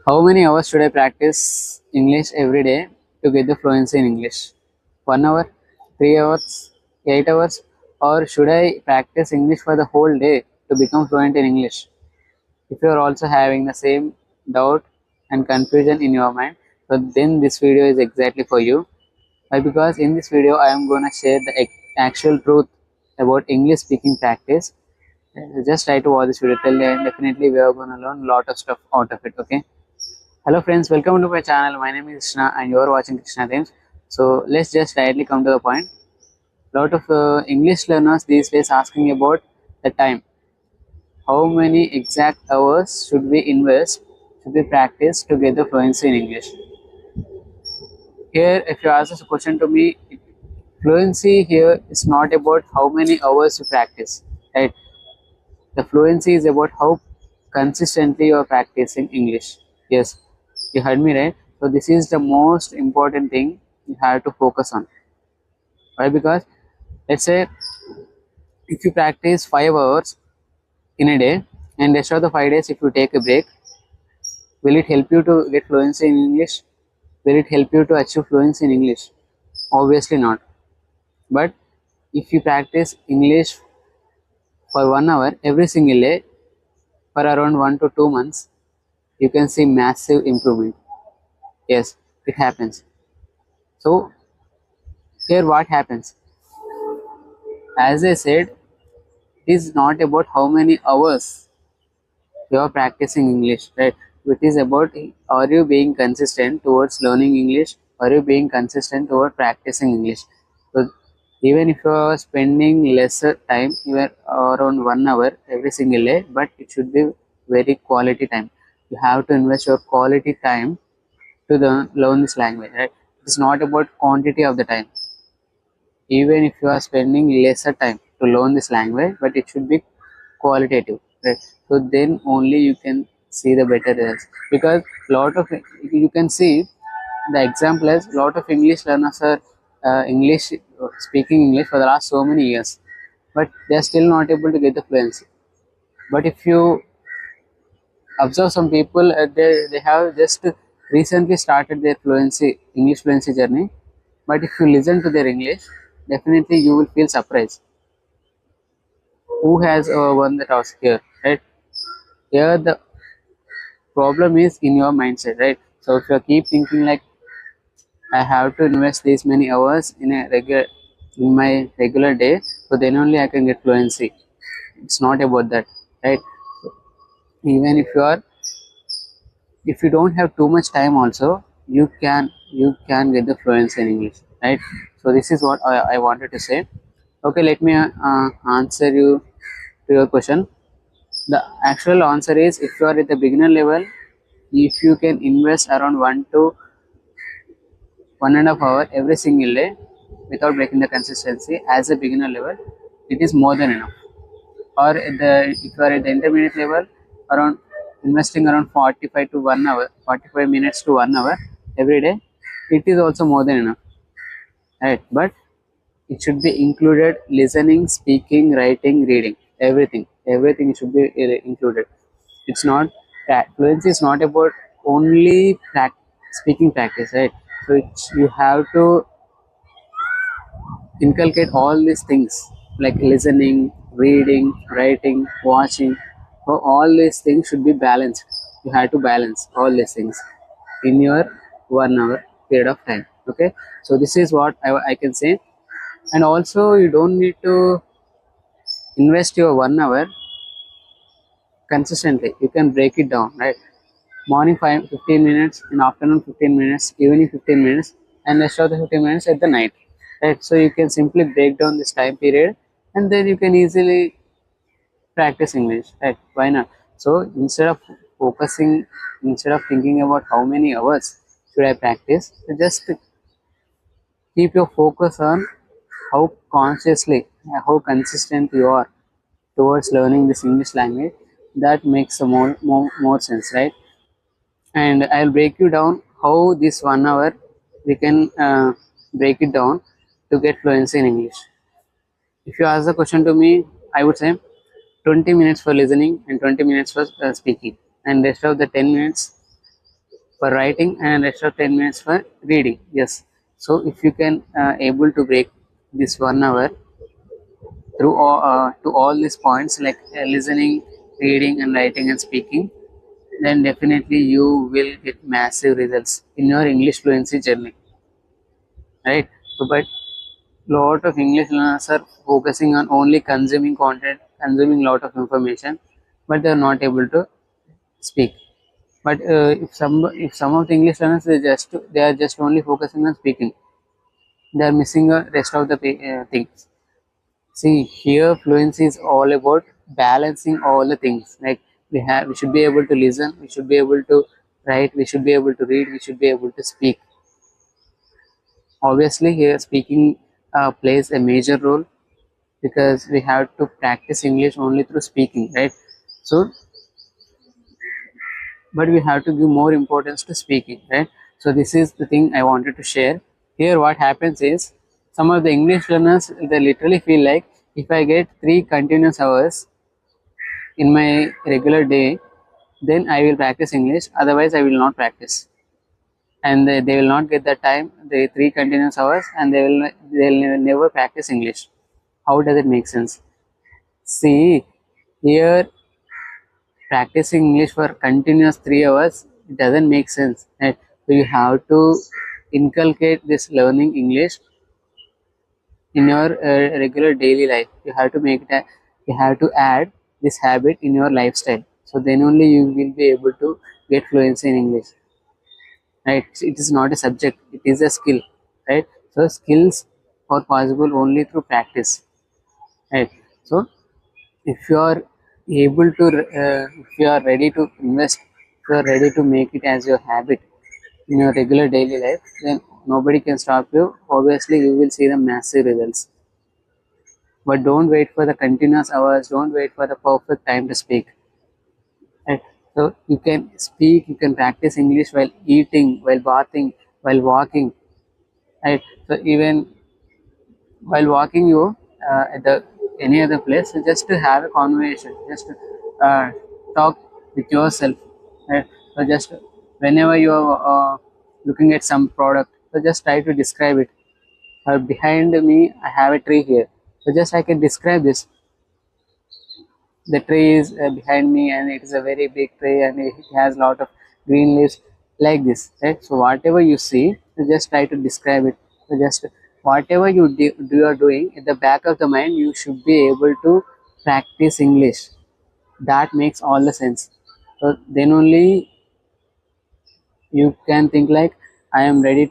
How many hours should I practice English every day to get the fluency in English? 1 hour, 3 hours, 8 hours, or should I practice English for the whole day to become fluent in English? If you are also having the same doubt and confusion in your mind, so then this video is exactly for you. Why? Because in this video I am gonna share the actual truth about English speaking practice. Just try to watch this video till the end. Definitely we are gonna learn a lot of stuff out of it. Okay. Hello friends, welcome to my channel. My name is Krishna and you are watching Krishna Themes. So let's just directly come to the point. Lot of English learners these days asking about the time. How many exact hours should we invest, should we practice to get the fluency in English? Here, if you ask this question to me, fluency here is not about how many hours you practice, right? The fluency is about how consistently you are practicing English. Yes, you heard me right. So this is the most important thing you have to focus on. Why? Because let's say if you practice 5 hours in a day and rest of the 5 days if you take a break, will it help you to get fluency in English? Will it help you to achieve fluency in English? Obviously not. But if you practice English for 1 hour every single day for around 1 to 2 months, you can see massive improvement. Yes, it happens. So here what happens? As I said, it is not about how many hours you are practicing English, right? It is about are you being consistent towards learning English? Are you being consistent toward practicing English? So even if you are spending lesser time, you are around 1 hour every single day, but it should be very quality time. You have to invest your quality time to learn this language, right? It's not about quantity of the time. Even if you are spending lesser time to learn this language, but it should be qualitative, right? So then only you can see the better results, because lot of you can see the example is lot of English learners are English speaking English for the last so many years, but they are still not able to get the fluency. But if you observe some people, they have just recently started their fluency English fluency journey, but if you listen to their English, definitely you will feel surprised. Who has won the toss here, right? Here the problem is in your mindset, right? So if you keep thinking like I have to invest these many hours in my regular day, so then only I can get fluency. It's not about that, right? So even if you don't have too much time also, you can get the fluency in English, right? So this is what I wanted to say. Okay, let me answer you to your question. The actual answer is, if you are at the beginner level, if you can invest around 1 to 1.5 hour every single day without breaking the consistency as a beginner level, it is more than enough. Or if you are at the intermediate level, around investing around 45 to 1 hour, 45 minutes to 1 hour every day, it is also more than enough, right? But it should be included listening, speaking, writing, reading, everything should be included. It's not that fluency is not about only speaking practice, right? So you have to inculcate all these things like listening, reading, writing, watching. So all these things should be balanced. You have to balance all these things in your 1 hour period of time. Okay, so this is what I can say. And also you don't need to invest your 1 hour consistently. You can break it down, right? Morning 15 minutes, in afternoon 15 minutes, evening 15 minutes, and rest of the 15 minutes at the night, right? So you can simply break down this time period, and then you can easily practice English, right? Why not? So instead of thinking about how many hours should I practice, just keep your focus on how consciously, how consistent you are towards learning this English language. That makes a more sense, right? And I'll break you down how this 1 hour we can break it down to get fluency in English. If you ask the question to me, I would say 20 minutes for listening and 20 minutes for speaking, and rest of the 10 minutes for writing and rest of 10 minutes for reading. Yes. So if you can able to break this 1 hour through to all these points like listening, reading and writing and speaking, then definitely you will get massive results in your English fluency journey, right? So, but lot of English learners are focusing on only consuming content, consuming lot of information, but they are not able to speak. But if some of the English learners they are just only focusing on speaking, they are missing the rest of the things. See, here fluency is all about balancing all the things. Like we should be able to listen, we should be able to write, we should be able to read, we should be able to speak. Obviously, here speaking plays a major role because we have to practice English only through speaking, right? So, but we have to give more importance to speaking, right? So, this is the thing I wanted to share. Here, what happens is some of the English learners they literally feel like if I get 3 continuous hours in my regular day, then I will practice English. Otherwise, I will not practice, and they will not get the time, the 3 continuous hours, and they'll never practice English. How does it make sense? See, here practicing English for continuous 3 hours, it doesn't make sense. Right? So you have to inculcate this learning English in your regular daily life. You have to you have to add this habit in your lifestyle. So then only you will be able to get fluency in English. Right? So it is not a subject; it is a skill. Right? So skills are possible only through practice. Right? So if you are able to if you are ready to invest, if you are ready to make it as your habit in your regular daily life, then nobody can stop you. Obviously you will see the massive results, but don't wait for the continuous hours, don't wait for the perfect time to speak, right? So you can speak, you can practice English while eating, while bathing, while walking, right? So even while walking you at the any other place, so just to have a conversation, just to talk with yourself, right? So just whenever you are looking at some product, so just try to describe it. Behind me I have a tree here, so just I can describe this. The tree is behind me and it is a very big tree and it has a lot of green leaves, like this, right? So whatever you see, you just try to describe it. So just whatever you are doing, at the back of the mind you should be able to practice English. That makes all the sense. So then only you can think like, I am very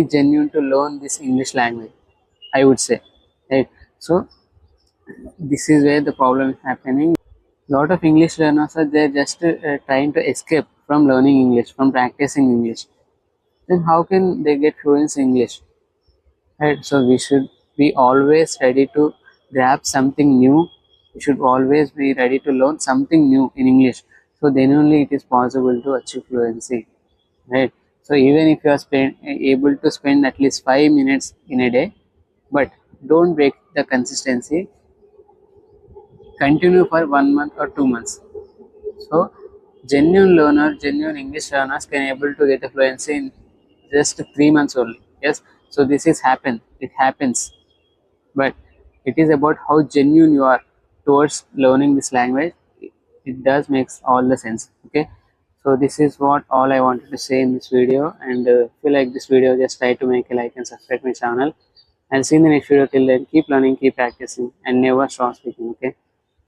genuine to learn this English language, I would say, right? So this is where the problem is happening. Lot of English learners are there just trying to escape from learning English, from practicing English. Then how can they get fluency in English? Right? So we should be always ready to grab something new. We should always be ready to learn something new in English. So then only it is possible to achieve fluency. Right? So even if you are able to spend at least 5 minutes in a day, but don't break the consistency. Continue for 1 month or 2 months. So genuine English learners can able to get a fluency in just 3 months only. Yes, so this is happen. It happens, but it is about how genuine you are towards learning this language. It does makes all the sense. Okay, so this is what all I wanted to say in this video. And if you like this video, just try to make a like and subscribe my channel. And see you in the next video. Till then, keep learning, keep practicing, and never stop speaking. Okay.